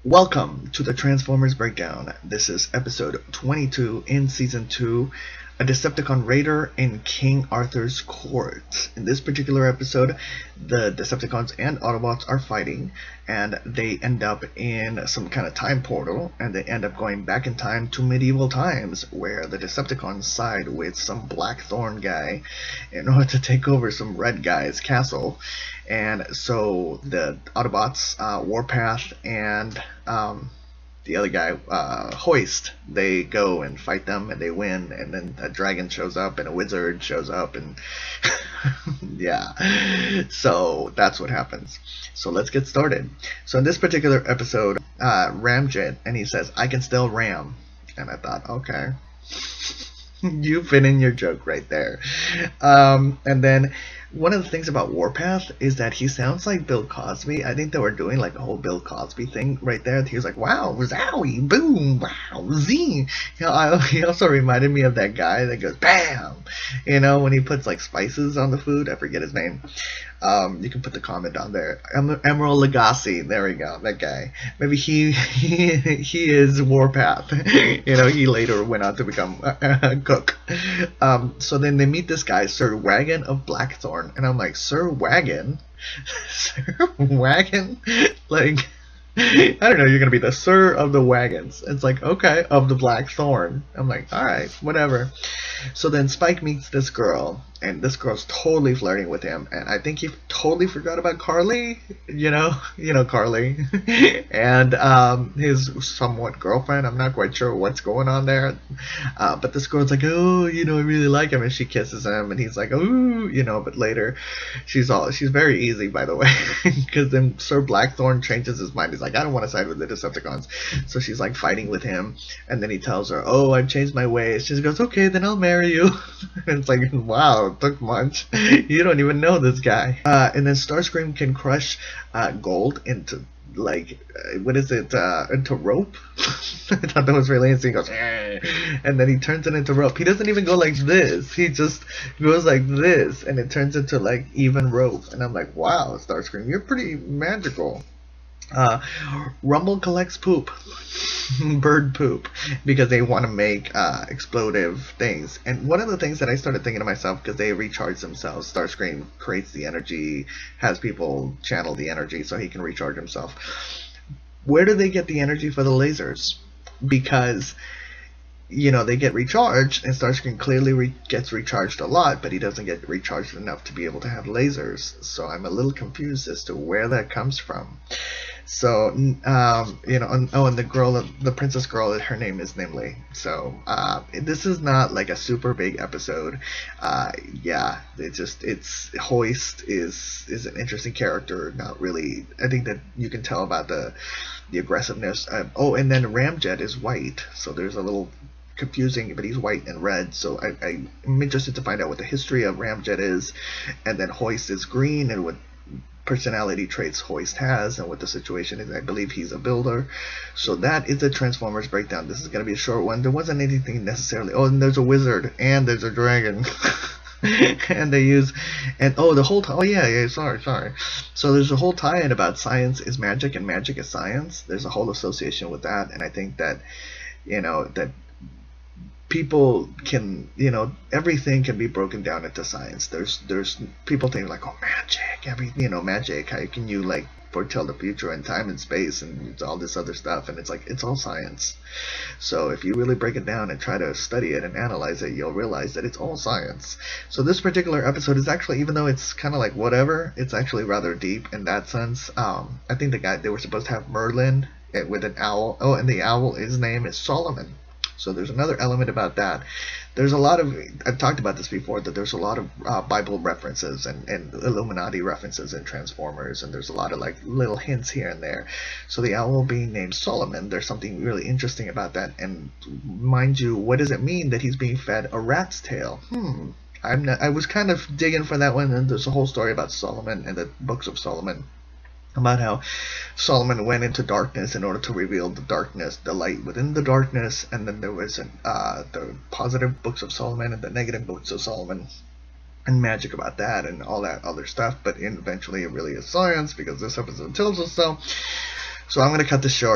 Welcome to the Transformers Breakdown. This is episode 22 in season 2, a Decepticon raider in King Arthur's court. In this particular episode, the Decepticons and Autobots are fighting, and they end up in some kind of time portal, and they end up going back in time to medieval times, where the Decepticons side with some Blackthorn guy in order to take over some red guy's castle. And so the Autobots, Warpath, and the other guy, Hoist, they go and fight them, and they win, and then a dragon shows up, and a wizard shows up, and yeah, so that's what happens. So let's get started. So in this particular episode, Ramjet, and he says, "I can still ram," and I thought, okay. You fit in your joke right there. And then one of the things about Warpath is that he sounds like Bill Cosby. I think they were doing like a whole Bill Cosby thing right there. He was like, wow, zowie, boom, wow, zing. You know, he also reminded me of that guy that goes, bam, you know, when he puts like spices on the food. I forget his name. You can put the comment down there. Emerald Lagasse, there we go, that guy. Maybe he is Warpath. You know, he later went on to become a cook. So then they meet this guy, Sir Wagon of Blackthorn, and I'm like, Sir Wagon? Sir Wagon? Like, I don't know, you're gonna be the Sir of the Wagons. It's like, okay, of the Blackthorn. I'm like, alright, whatever. So then Spike meets this girl, and this girl's totally flirting with him, and I think he totally forgot about Carly, you know Carly, and his somewhat girlfriend. I'm not quite sure what's going on there, but this girl's like, oh, you know, I really like him, and she kisses him, and he's like, ooh, you know, but later, she's very easy, by the way, because then Sir Blackthorn changes his mind. He's like, I don't want to side with the Decepticons, so she's like fighting with him, and then he tells her, oh, I've changed my ways. She goes, okay, then I'll marry you. And it's like, wow, it took much. You don't even know this guy. And then Starscream can crush gold into, like, what is it, into rope? I thought that was really interesting. He goes, and then he turns it into rope. He doesn't even go like this. He just goes like this, and it turns into, like, even rope. And I'm like, wow, Starscream, you're pretty magical. Rumble collects poop, bird poop, because they want to make explosive things. And one of the things that I started thinking to myself, because they recharge themselves, Starscream creates the energy, has people channel the energy so he can recharge himself. Where do they get the energy for the lasers? Because, you know, they get recharged, and Starscream clearly gets recharged a lot, but he doesn't get recharged enough to be able to have lasers. So I'm a little confused as to where that comes from. So, you know, and the girl, the princess girl, her name is Nimley. So, this is not like a super big episode. Yeah, it's Hoist is an interesting character. Not really. I think that you can tell about the aggressiveness. Oh, and then Ramjet is white. So there's a little confusing, but he's white and red, so I'm interested to find out what the history of Ramjet is, and then Hoist is green, and what personality traits Hoist has, and what the situation is. I believe he's a builder. So that is the Transformers Breakdown. This is going to be a short one. There wasn't anything necessarily. Oh, and there's a wizard, and there's a dragon. And they use, and oh, the whole time, oh yeah, sorry. So there's a whole tie-in about science is magic and magic is science. There's a whole association with that, and I think that, you know, that people can, you know, everything can be broken down into science. There's people think like, oh, magic, magic, how can you like foretell the future and time and space and all this other stuff? And it's like, it's all science. So if you really break it down and try to study it and analyze it, you'll realize that it's all science. So this particular episode is actually, even though it's kind of like whatever, it's actually rather deep in that sense. I think they were supposed to have Merlin with an owl. Oh, and the owl, his name is Solomon. So there's another element about that. There's a lot of, I've talked about this before, that there's a lot of Bible references and Illuminati references in Transformers, and there's a lot of like little hints here and there. So the owl being named Solomon, there's something really interesting about that. And mind you, what does it mean that he's being fed a rat's tail? I was kind of digging for that one, and there's a whole story about Solomon and the books of Solomon, about how Solomon went into darkness in order to reveal the darkness, the light within the darkness, and then there was the positive books of Solomon and the negative books of Solomon, and magic about that and all that other stuff. But eventually it really is science, because this episode tells us so. So I'm going to cut this short.